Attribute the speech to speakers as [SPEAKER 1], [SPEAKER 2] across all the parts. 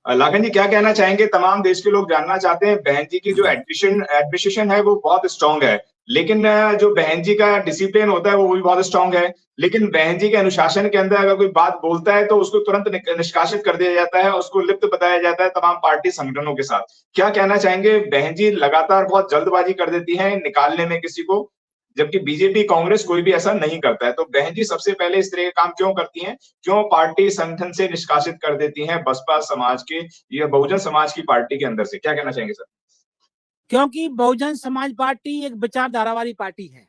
[SPEAKER 1] लाखन जी क्या कहना चाहेंगे? तमाम देश के लोग जानना चाहते हैं, बहन जी की जो एडमिनिस्ट्रेशन है वो बहुत स्ट्रांग है, लेकिन जो बहन जी का डिसिप्लिन होता है वो भी बहुत स्ट्रांग है। लेकिन बहन जी के अनुशासन के अंदर अगर कोई बात बोलता है तो उसको तुरंत निष्कासित कर दिया जाता है, उसको लिप्त बताया जाता है तमाम पार्टी संगठनों के साथ। क्या कहना चाहेंगे? बहन जी लगातार बहुत जल्दबाजी कर देती हैं निकालने में किसी को, जबकि बीजेपी, कांग्रेस कोई भी ऐसा नहीं करता है। तो बहन जी सबसे पहले इस तरह के काम क्यों करती हैं? क्यों पार्टी संगठन से निष्कासित कर देती हैं बसपा समाज के या बहुजन समाज की पार्टी के अंदर से? क्या कहना चाहेंगे सर?
[SPEAKER 2] क्योंकि बहुजन समाज पार्टी एक विचारधारा वाली पार्टी है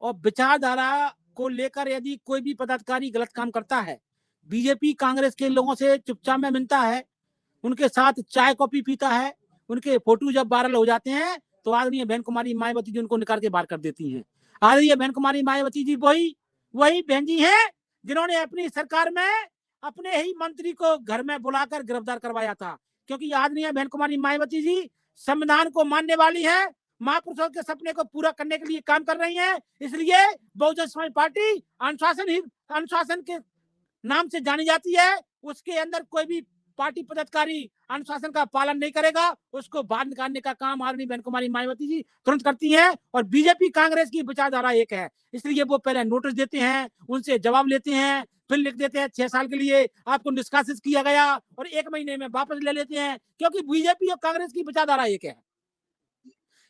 [SPEAKER 2] और विचारधारा को लेकर यदि कोई भी पदाधिकारी गलत काम करता है, बीजेपी कांग्रेस के लोगों से चुपचाप में मिलता है, उनके साथ चाय कॉफी पीता है, उनके फोटो जब वायरल हो जाते हैं तो आदरणीय बहन कुमारी मायावती जी उनको निकाल के बाहर कर देती हैं। आदरणीय बहन कुमारी मायावती जी वही वही बहन जी हैं जिन्होंने अपनी सरकार में अपने ही मंत्री को घर में बुलाकर गिरफ्तार करवाया था, क्योंकि आदरणीय बहन कुमारी मायावती जी संविधान को मानने वाली है, महापुरुषों के सपने को पूरा करने के लिए काम कर रही है। इसलिए बहुजन समाज पार्टी अनुशासन के नाम से जानी जाती है। उसके अंदर कोई भी पार्टी पदाधिकारी अनुशासन का पालन नहीं करेगा, उसको बाहर निकालने का काम आदरणीय बहन कुमारी मायावती जी तुरंत करती हैं। और बीजेपी कांग्रेस की विचारधारा एक है, इसलिए वो पहले नोटिस देते हैं, उनसे जवाब लेते हैं, फिर लिख देते हैं 6 साल के लिए आपको निष्कासित किया गया और 1 महीने में वापस ले लेते हैं, क्योंकि बीजेपी और कांग्रेस की विचारधारा एक है।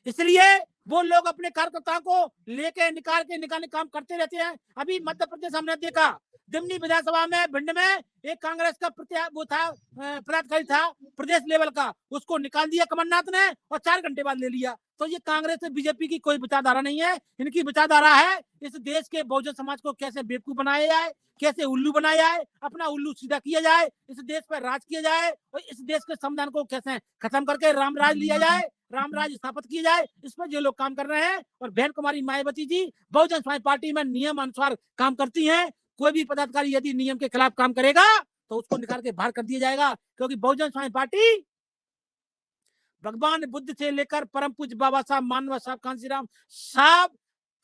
[SPEAKER 2] इसलिए वो लोग अपने कार्यकर्ताओं को लेके निकालने काम करते रहते हैं। अभी मध्य प्रदेश हमने देखा, दिमनी विधानसभा में भिंड में एक कांग्रेस का पदाधिकारी था प्रदेश लेवल का, उसको निकाल दिया कमलनाथ ने और 4 घंटे बाद ले लिया। तो ये कांग्रेस से बीजेपी की कोई विचारधारा नहीं है, इनकी विचारधारा है इस देश के बहुजन समाज को कैसे बेवकूफ बनाया जाए, कैसे उल्लू बनाया जाए, अपना उल्लू सीधा किया जाए, इस देश पर राज किया जाए और इस देश के संविधान को कैसे खत्म करके रामराज लिया जाए, रामराज स्थापित किया जाए, इस पर जो लोग काम कर रहे हैं। और बहन कुमारी मायावती जी बहुजन समाज पार्टी में नियम अनुसार काम करती हैं। कोई भी पदाधिकारी यदि नियम के खिलाफ काम करेगा तो उसको निकाल के बाहर कर दिया जाएगा, क्योंकि बहुजन समाज पार्टी भगवान बुद्ध से लेकर परम पूज्य बाबा साहब मानव साहब कांशीराम साहब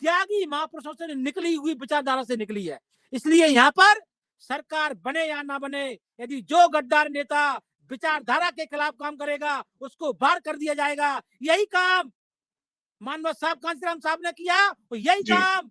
[SPEAKER 2] त्यागी महापुरुषों से निकली हुई विचारधारा से निकली है। इसलिए यहाँ पर सरकार बने या ना बने, यदि जो गद्दार नेता विचारधारा के खिलाफ काम करेगा उसको बाहर कर दिया जाएगा। यही काम मानव साहब कांशीराम साहब ने किया और यही काम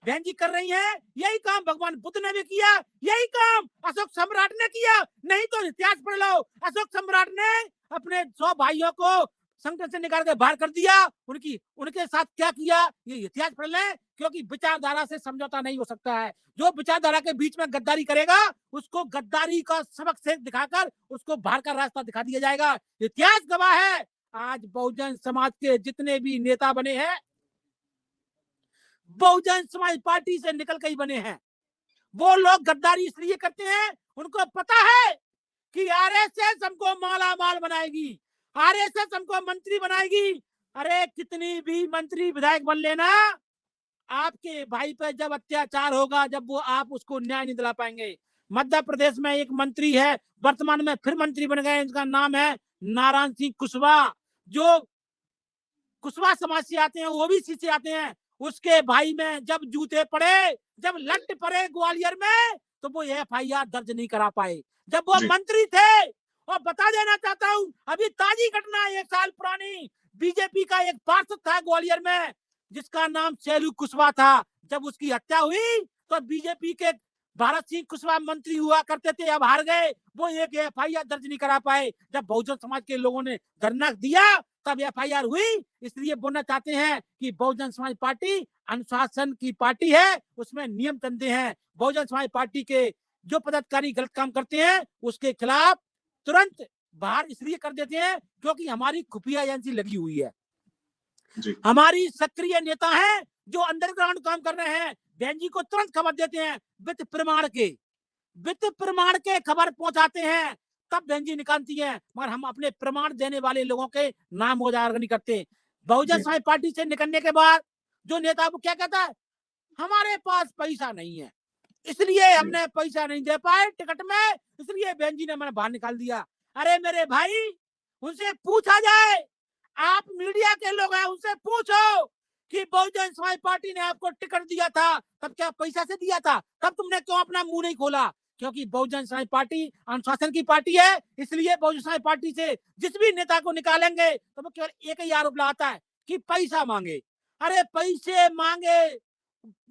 [SPEAKER 2] बहन जी कर रही हैं, यही काम भगवान बुद्ध ने भी किया, यही काम अशोक सम्राट ने किया। नहीं तो इतिहास पढ़ लो, अशोक सम्राट ने अपने 100 भाइयों को संकट से निकाल के बाहर कर दिया, उनके साथ क्या किया ये इतिहास पढ़ लें, क्योंकि विचारधारा से समझौता नहीं हो सकता है। जो विचारधारा के बीच में गद्दारी करेगा उसको गद्दारी का सबक से दिखाकर उसको बाहर का रास्ता दिखा दिया जाएगा। इतिहास गवाह है, आज बहुजन समाज के जितने भी नेता बने हैं बहुजन समाज पार्टी से निकल के ही बने हैं। वो लोग गद्दारी इसलिए करते हैं, उनको पता है कि आरएसएस हमको माला माल बनाएगी, आरएसएस हमको मंत्री बनाएगी। अरे कितनी भी मंत्री विधायक बन लेना, आपके भाई पर जब अत्याचार होगा, जब वो आप उसको न्याय नहीं दिला पाएंगे। मध्य प्रदेश में एक मंत्री है, वर्तमान में फिर मंत्री बन गए, इनका नाम है नारायण सिंह कुशवाहा, जो कुशवाहा समाज से आते हैं, ओबीसी से आते हैं। उसके भाई में जब जूते पड़े, जब लट पड़े ग्वालियर में, तो वो एफआईआर दर्ज नहीं करा पाए जब वो मंत्री थे। और बता देना चाहता हूँ, अभी ताजी घटना 1 साल पुरानी, बीजेपी का एक पार्षद था ग्वालियर में जिसका नाम शैलू कुशवाहा था। जब उसकी हत्या हुई तो बीजेपी के भारत सिंह कुशवाहा मंत्री हुआ करते थे, अब हार गए, वो एक एफआईआर दर्ज नहीं करा पाए। जब बहुजन समाज के लोगों ने धरना दिया तब एफआईआर हुई। इसलिए बोलना चाहते हैं कि बहुजन समाज पार्टी अनुशासन की पार्टी है, उसमें नियम तंदे हैं। बहुजन समाज पार्टी के जो पदाधिकारी गलत काम करते हैं उसके खिलाफ तुरंत बाहर इसलिए कर देते हैं क्योंकि हमारी खुफिया एजेंसी लगी हुई है, हमारी सक्रिय नेता हैं जो अंडरग्राउंड काम कर रहे हैं। बहन जी को तुरंत खबर देते हैं, वित्त प्रमाण के खबर पहुंचाते हैं, तब बहन जी निकालती है। मगर हम अपने प्रमाण देने वाले लोगों के नाम उजागर नहीं करते। बहुजन समाज पार्टी से निकलने के बाद जो नेता वो क्या कहता है, हमारे पास पैसा नहीं है, इसलिए हमने पैसा नहीं दे पाए टिकट में, इसलिए बहन जी ने मैंने बाहर निकाल दिया। अरे मेरे भाई, उनसे पूछा जाए, आप मीडिया के लोग हैं, उनसे पूछो कि बहुजन समाज पार्टी ने आपको टिकट दिया था तब क्या पैसा से दिया था? तब तुमने क्यों अपना मुंह नहीं खोला? क्योंकि बहुजन समाज पार्टी अनुशासन की पार्टी है, इसलिए बहुजन समाज पार्टी से जिस भी नेता को निकालेंगे तो वो केवल एक ही आरोप लगाता है कि पैसा मांगे। अरे पैसे मांगे,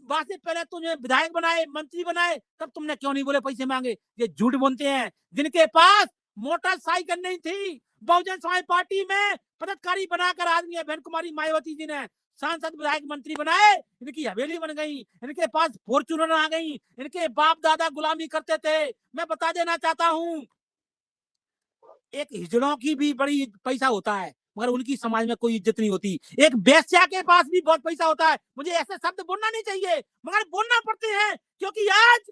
[SPEAKER 2] बात से पहले तुझे विधायक बनाए, मंत्री बनाए, तब तुमने क्यों नहीं बोले पैसे मांगे? ये झूठ बोलते हैं। जिनके पास मोटरसाइकिल नहीं थी, बहुजन समाज पार्टी में पदाधिकारी बनाकर आदमी बहन कुमारी मायावती जी ने सांसद विधायक मंत्री बनाए, इनकी हवेली बन गई, इनके पास फॉर्च्यूनर आ गई, इनके बाप दादा गुलामी करते थे। मैं बता देना चाहता हूं, एक हिजड़ों की भी बड़ी पैसा होता है, मगर उनकी समाज में कोई इज्जत नहीं होती। एक बेश्या के पास भी बहुत पैसा होता है। मुझे ऐसे शब्द बोलना नहीं चाहिए, मगर बोलना पड़ते हैं, क्योंकि आज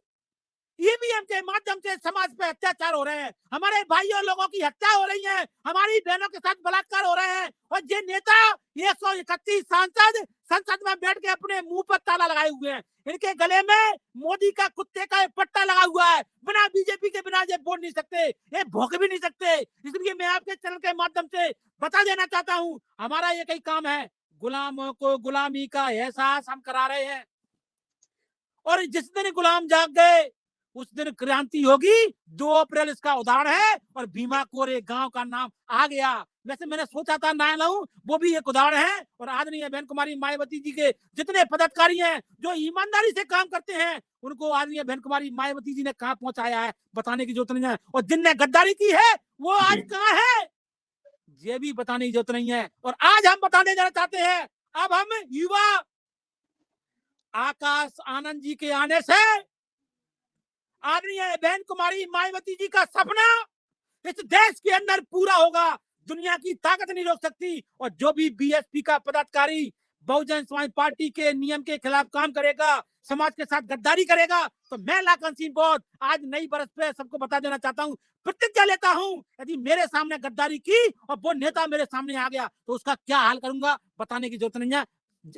[SPEAKER 2] ईवीएम के माध्यम से समाज पे अत्याचार हो रहे हैं, हमारे भाइयों लोगों की हत्या हो रही है, हमारी बहनों के साथ बलात्कार हो रहे हैं, और ये नेता 131 सांसद संसद में बैठ के अपने मुंह पर ताला लगाए हुए हैं। इनके गले में मोदी का कुत्ते का पट्टा लगा हुआ है। बिना बीजेपी के बिना ये बोल नहीं सकते, ये भौंक भी नहीं सकते। इसलिए मैं आपके चैनल के माध्यम से बता देना चाहता हूं, हमारा एक ही काम है, गुलामों को गुलामी का एहसास हम करा रहे हैं, और जिस दिन गुलाम जाग गए उस दिन क्रांति होगी। 2 अप्रैल इसका उदाहरण है, और भीमा कोरे गांव का नाम आ गया। वैसे मैंने सोचा था ना लाऊं, वो भी एक उदाहरण है। और आदरणीय बहन कुमारी मायावती जी के जितने पदाधिकारी हैं जो ईमानदारी से काम करते हैं, उनको आदरणीय बहन कुमारी मायावती जी ने कहां पहुंचाया है बताने की जरूरत नहीं है। और जिनने गद्दारी की है वो आज कहां है, ये भी बताने की जरूरत नहीं है। और आज हम बताने जाना चाहते हैं, अब हम युवा आकाश आनंद जी के आने से आदरणीय बहन कुमारी मायावती जी का सपना इस देश के अंदर पूरा होगा। दुनिया की ताकत नहीं रोक सकती। और जो भी बीएसपी का पदाधिकारी बहुजन समाज पार्टी के नियम के खिलाफ काम करेगा, समाज के साथ गद्दारी करेगा, तो मैं लाखन सिंह बौद्ध आज नई बरस पे सबको बता देना चाहता हूं, प्रतिज्ञा लेता हूं, यदि मेरे सामने गद्दारी की और वो नेता मेरे सामने आ गया तो उसका क्या हाल करूंगा बताने की जरूरत नहीं है,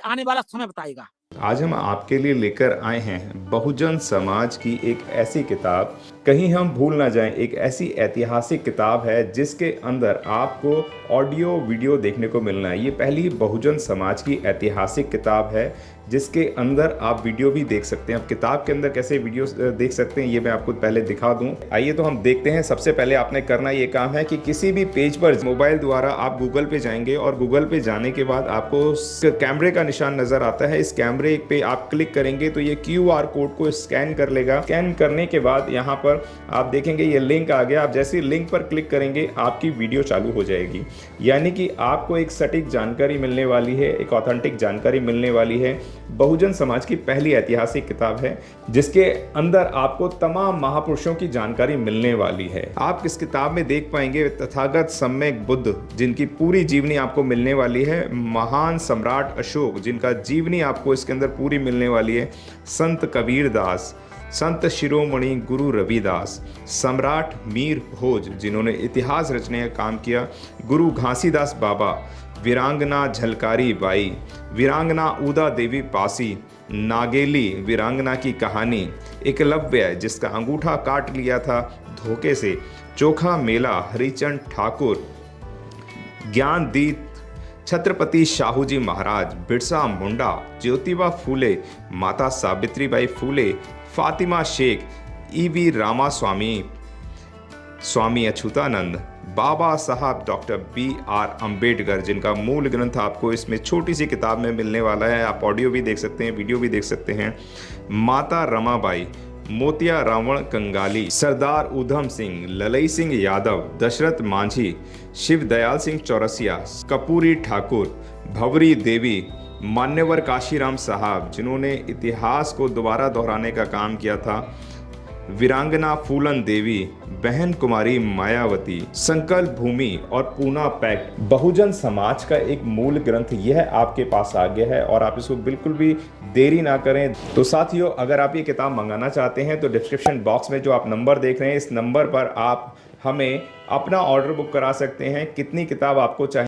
[SPEAKER 2] आने वाला समय बताएगा।
[SPEAKER 3] आज हम आपके लिए लेकर आए हैं बहुजन समाज की एक ऐसी किताब, कहीं हम भूल ना जाएं, एक ऐसी ऐतिहासिक किताब है जिसके अंदर आपको ऑडियो वीडियो देखने को मिलना है। ये पहली बहुजन समाज की ऐतिहासिक किताब है जिसके अंदर आप वीडियो भी देख सकते हैं। अब किताब के अंदर कैसे वीडियो देख सकते हैं ये मैं आपको पहले दिखा दूं। आइए तो हम देखते हैं। सबसे पहले आपने करना ये काम है कि किसी भी पेज पर मोबाइल द्वारा आप गूगल पे जाएंगे, और गूगल पे जाने के बाद आपको कैमरे का निशान नज़र आता है। इस कैमरे पे आप क्लिक करेंगे तो ये QR कोड को स्कैन कर लेगा। स्कैन करने के बाद यहाँ पर आप देखेंगे ये लिंक आ गया। आप जैसे लिंक पर क्लिक करेंगे आपकी वीडियो चालू हो जाएगी, यानी कि आपको एक सटीक जानकारी मिलने वाली है, एक ऑथेंटिक जानकारी मिलने वाली है। बहुजन समाज की पहली ऐतिहासिक किताब है जिसके अंदर आपको तमाम महापुरुषों की जानकारी मिलने वाली है। आप इस किताब में देख पाएंगे तथागत सम्यक बुद्ध जिनकी पूरी जीवनी आपको मिलने वाली है, महान सम्राट अशोक जिनका जीवनी आपको इसके अंदर पूरी मिलने वाली है, संत कबीर दास, संत शिरोमणि गुरु रविदास, सम्राट मीर भोज जिन्होंने इतिहास रचने का काम किया, गुरु घासीदास बाबा, वीरांगना झलकारी बाई, वीरांगना उदा देवी पासी, नागेली वीरांगना की कहानी, एकलव्य जिसका अंगूठा काट लिया था धोखे से, चोखा मेला हरिचंद ठाकुर, ज्ञानदीप छत्रपति शाहू जी महाराज, बिरसा मुंडा, ज्योतिबा फूले, माता सावित्रीबाई फूले, फातिमा शेख, EV रामास्वामी, स्वामी अच्युतानंद, बाबा साहब डॉक्टर BR अम्बेडकर जिनका मूल ग्रंथ आपको इसमें छोटी सी किताब में मिलने वाला है। आप ऑडियो भी देख सकते हैं, वीडियो भी देख सकते हैं। माता रमाबाई, मोतिया रावण कंगाली, सरदार उधम सिंह, ललई सिंह यादव, दशरथ मांझी, शिव दयाल सिंह चौरसिया, कपूरी ठाकुर, भवरी देवी, मान्यवर काशीराम साहब जिन्होंने इतिहास को दोबारा दोहराने का काम किया था, वीरांगना फूलन देवी, बहन कुमारी मायावती, संकल्प भूमि और पूना पैक्ट। बहुजन समाज का एक मूल ग्रंथ यह आपके पास आ गया है और आप इसको बिल्कुल भी देरी ना करें। तो साथियों, अगर आप ये किताब मंगाना चाहते हैं तो डिस्क्रिप्शन बॉक्स में जो आप नंबर देख रहे हैं इस नंबर पर आप हमें अपना ऑर्डर बुक करा सकते हैं। कितनी किताब आपको चाहिए